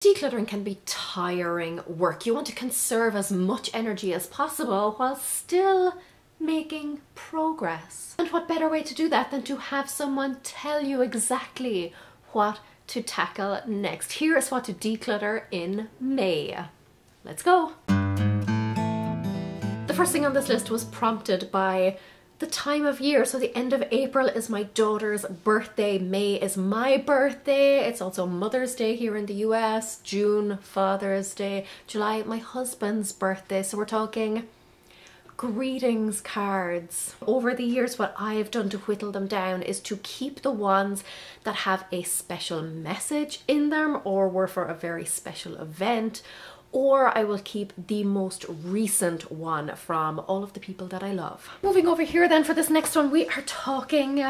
Decluttering can be tiring work. You want to conserve as much energy as possible while still making progress. And what better way to do that than to have someone tell you exactly what to tackle next. Here is what to declutter in May. Let's go. The first thing on this list was prompted by the time of year. So the end of April is my daughter's birthday. May is my birthday. It's also Mother's Day here in the US. June, Father's Day. July, my husband's birthday. So we're talking greetings cards. Over the years, what I've done to whittle them down is to keep the ones that have a special message in them or were for a very special event, or I will keep the most recent one from all of the people that I love. Moving over here then for this next one, we are talking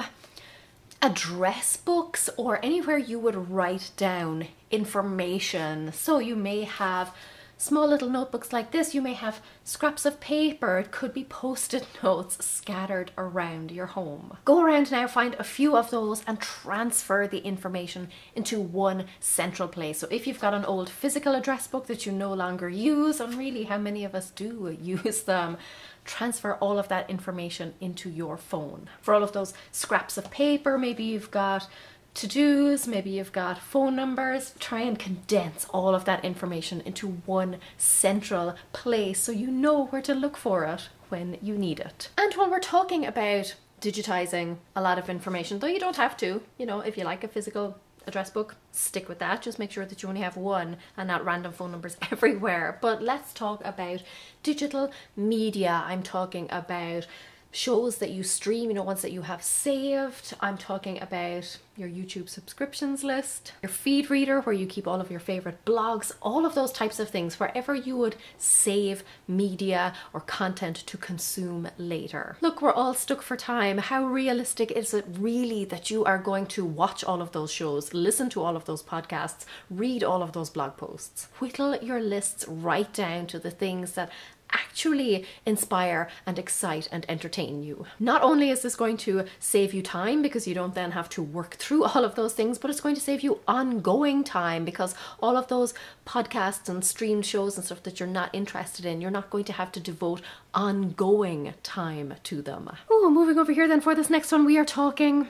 address books or anywhere you would write down information. So you may have small little notebooks like this, you may have scraps of paper, it could be post-it notes scattered around your home. Go around now, find a few of those and transfer the information into one central place. So if you've got an old physical address book that you no longer use, and really how many of us do use them, transfer all of that information into your phone. For all of those scraps of paper, maybe you've got to-dos, maybe you've got phone numbers, try and condense all of that information into one central place so you know where to look for it when you need it. And when we're talking about digitizing a lot of information, though you don't have to, you know, if you like a physical address book, stick with that. Just make sure that you only have one and not random phone numbers everywhere. But let's talk about digital media. I'm talking about shows that you stream, you know, ones that you have saved. I'm talking about your YouTube subscriptions list, your feed reader where you keep all of your favorite blogs, all of those types of things, wherever you would save media or content to consume later. Look, we're all stuck for time. How realistic is it really that you are going to watch all of those shows, listen to all of those podcasts, read all of those blog posts? Whittle your lists right down to the things that actually inspire and excite and entertain you. Not only is this going to save you time because you don't then have to work through all of those things, but it's going to save you ongoing time because all of those podcasts and streamed shows and stuff that you're not interested in, you're not going to have to devote ongoing time to them. Oh, moving over here then for this next one, we are talking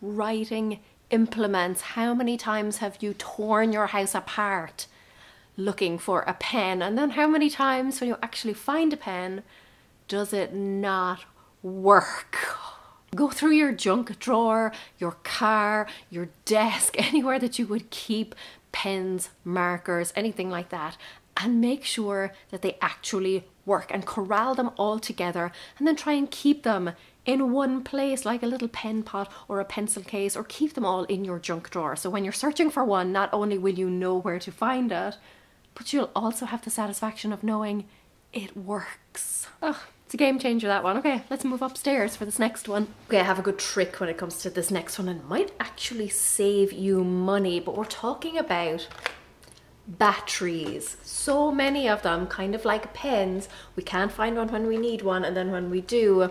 writing implements. How many times have you torn your house apart looking for a pen, and then how many times when you actually find a pen does it not work? Go through your junk drawer, your car, your desk, anywhere that you would keep pens, markers, anything like that, and make sure that they actually work and corral them all together and then try and keep them in one place like a little pen pot or a pencil case, or keep them all in your junk drawer. So when you're searching for one, not only will you know where to find it, but you'll also have the satisfaction of knowing it works. Oh, it's a game changer, that one. Okay, let's move upstairs for this next one. Okay, I have a good trick when it comes to this next one, and it might actually save you money, but we're talking about batteries. So many of them, kind of like pens, we can't find one when we need one, and then when we do,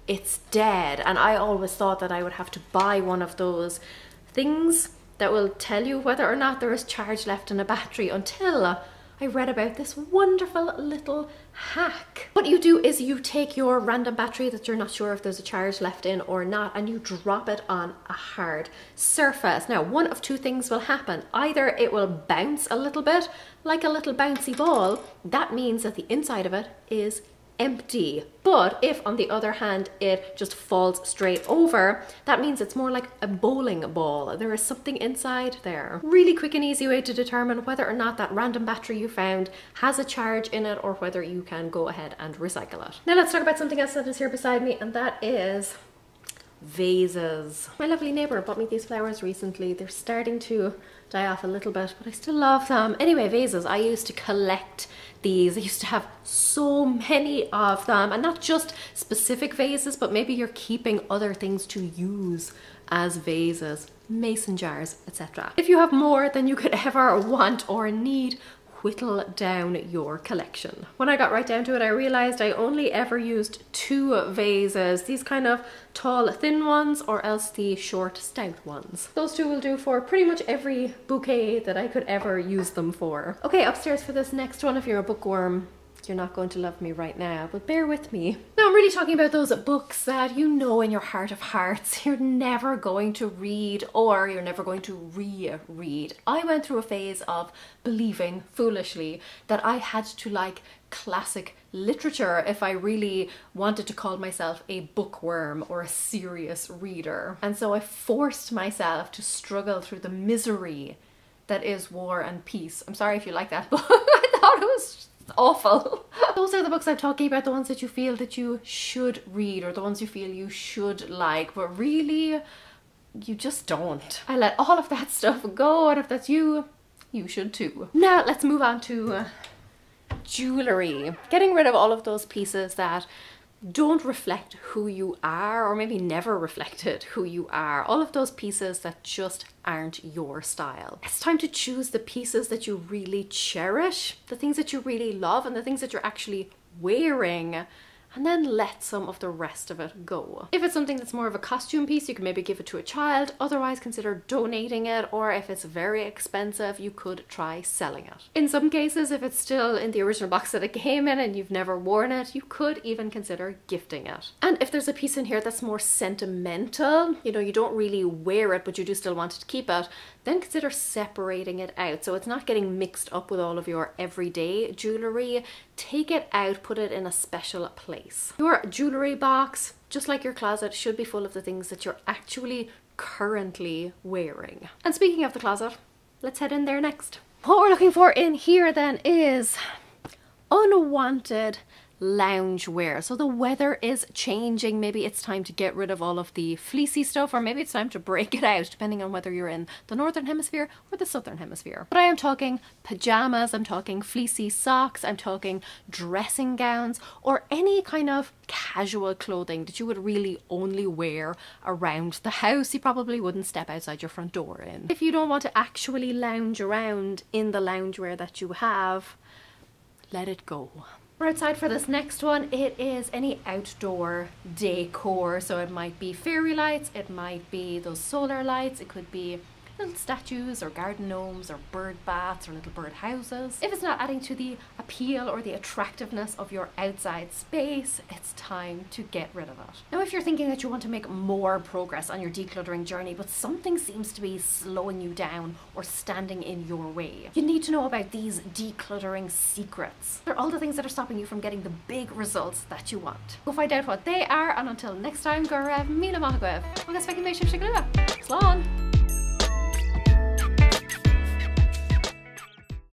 it's dead. And I always thought that I would have to buy one of those things that will tell you whether or not there is charge left in a battery, until I read about this wonderful little hack. What you do is you take your random battery that you're not sure if there's a charge left in or not, and you drop it on a hard surface. Now, one of two things will happen. Either it will bounce a little bit like a little bouncy ball. That means that the inside of it is empty. But if on the other hand it just falls straight over, that means it's more like a bowling ball. There is something inside there. Really quick and easy way to determine whether or not that random battery you found has a charge in it or whether you can go ahead and recycle it. Now let's talk about something else that is here beside me, and that is vases. My lovely neighbor bought me these flowers recently. They're starting to die off a little bit, but I still love them. Anyway, vases. I used to collect these. I used to have so many of them, and not just specific vases, but maybe you're keeping other things to use as vases, mason jars, etc. If you have more than you could ever want or need, whittle down your collection. When I got right down to it, I realized I only ever used 2 vases, these kind of tall thin ones or else the short stout ones. Those 2 will do for pretty much every bouquet that I could ever use them for. Okay, upstairs for this next one, if you're a bookworm, you're not going to love me right now, but bear with me. Now I'm really talking about those books that you know in your heart of hearts you're never going to read or you're never going to reread. I went through a phase of believing foolishly that I had to like classic literature if I really wanted to call myself a bookworm or a serious reader. And so I forced myself to struggle through the misery that is War and Peace. I'm sorry if you like that book. I thought it was awful. Those are the books I'm talking about, the ones that you feel that you should read or the ones you feel you should like, but really you just don't. I let all of that stuff go, and if that's you, you should too. Now let's move on to jewellery. Getting rid of all of those pieces that don't reflect who you are, or maybe never reflected who you are. All of those pieces that just aren't your style. It's time to choose the pieces that you really cherish, the things that you really love, and the things that you're actually wearing, and then let some of the rest of it go. If it's something that's more of a costume piece, you can maybe give it to a child, otherwise consider donating it, or if it's very expensive, you could try selling it. In some cases, if it's still in the original box that it came in and you've never worn it, you could even consider gifting it. And if there's a piece in here that's more sentimental, you know, you don't really wear it, but you do still want to keep it, then consider separating it out so it's not getting mixed up with all of your everyday jewellery. Take it out, put it in a special place. Your jewellery box, just like your closet, should be full of the things that you're actually currently wearing. And speaking of the closet, let's head in there next. What we're looking for in here then is unwanted loungewear. So the weather is changing. Maybe it's time to get rid of all of the fleecy stuff, or maybe it's time to break it out, depending on whether you're in the northern hemisphere or the southern hemisphere. But I am talking pajamas, I'm talking fleecy socks, I'm talking dressing gowns, or any kind of casual clothing that you would really only wear around the house. You probably wouldn't step outside your front door in. If you don't want to actually lounge around in the loungewear that you have, let it go. We're outside for this next one. It is any outdoor decor. So it might be fairy lights, it might be those solar lights, it could be little statues or garden gnomes or bird baths or little bird houses. If it's not adding to the appeal or the attractiveness of your outside space, it's time to get rid of it. Now, if you're thinking that you want to make more progress on your decluttering journey, but something seems to be slowing you down or standing in your way, you need to know about these decluttering secrets. They're all the things that are stopping you from getting the big results that you want. Go find out what they are, and until next time, go raibh míle maith agaibh. Agus feicim mé sibh se glua. Slán!